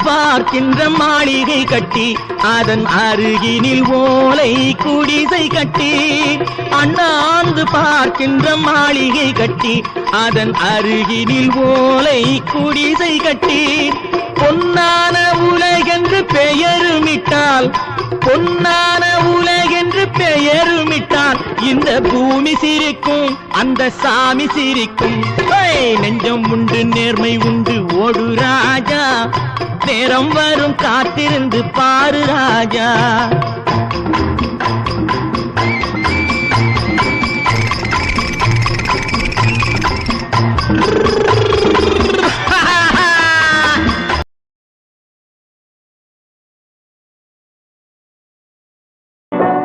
பார்க்கின்ற மாளிகை கட்டி அதன் அருகினில் ஓலை குடிசை கட்டி அண்ணாந்து பார்க்கின்ற மாளிகை கட்டி அதன் அருகினில் ஓலை குடிசை கட்டி பொன்னான உலகென்று பெயருமிட்டால் பொன்னான உலகென்று பெயருமிட்டால் இந்த பூமி சிரிக்கும் அந்த சாமி சிரிக்கும் நெஞ்சம் உண்டு நேர்மை உண்டு ஓடு ராஜா நேரம் வரும் காத்திருந்து பாரு ராஜா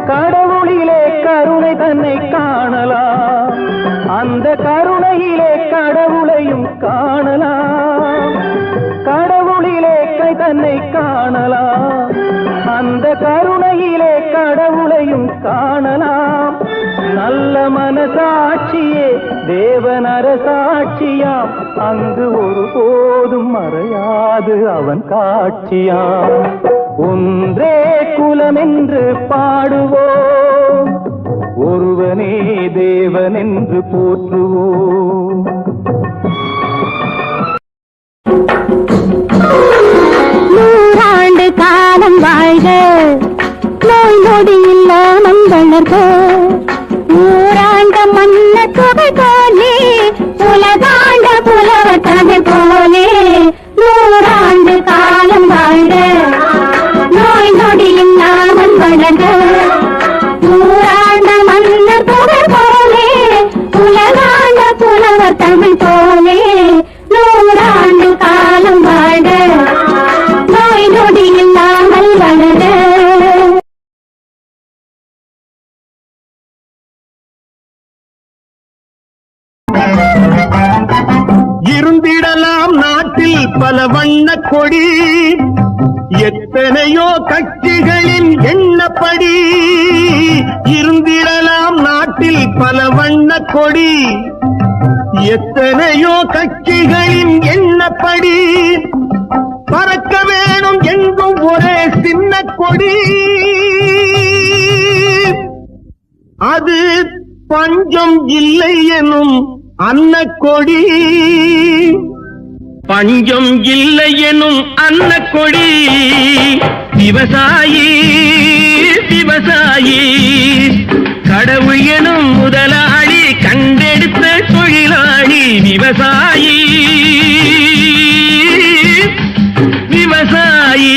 கடவுளிலே கருணை தன்னை காணலாம் அந்த கருணையிலே கடவுளையும் காணலாம் கடவுளிலே தன்னை காணலாம் அந்த கருணையிலே கடவுளையும் காணலாம் நல்ல மனசாட்சியே தேவனர சாட்சியாம் அங்கு ஒருபோதும் மறையாது அவன் காட்சியாம் ஒன்றே குலம் என்று பாடுவோம் ஒருவனே தேவன் என்று போற்றுவோம் நூறாண்டு காலம் வாழ்க நோய் நொடி இல்லாமல் வளர்க நூறாண்ட மன்ன தொகை போலே உலகாண்ட புலவர் தமிழ் போலே நூறாண்டு காலம் வாழ்க நோய் நொடி இல்லாமல் வளர்க நூறாண்ட மன்ன தொகை போலே உலகாண்ட புலவர் தமிழ் போலே நூறாண்டு காலம் வாழ்க நோய் நொடி இல்லாமல் வளர இருந்திடலாம் நாட்டில் பல வண்ண கொடி எத்தனையோ கட்சிகளின் எண்ணப்படி இருந்திடலாம் நாட்டில் பல வண்ண கொடி எத்தனையோ கட்சிகளின் எண்ணப்படி பறக்க வேணும் எங்கும் ஒரே சின்ன கொடி அது பஞ்சம் இல்லை எனும் அன்னக்கொடி பஞ்சம் இல்லை எனும் அன்னக்கொடி விவசாயி விவசாயி கடவுள் எனும் முதலாளி கண்டெடுத்த தொழிலாளி விவசாயி விவசாயி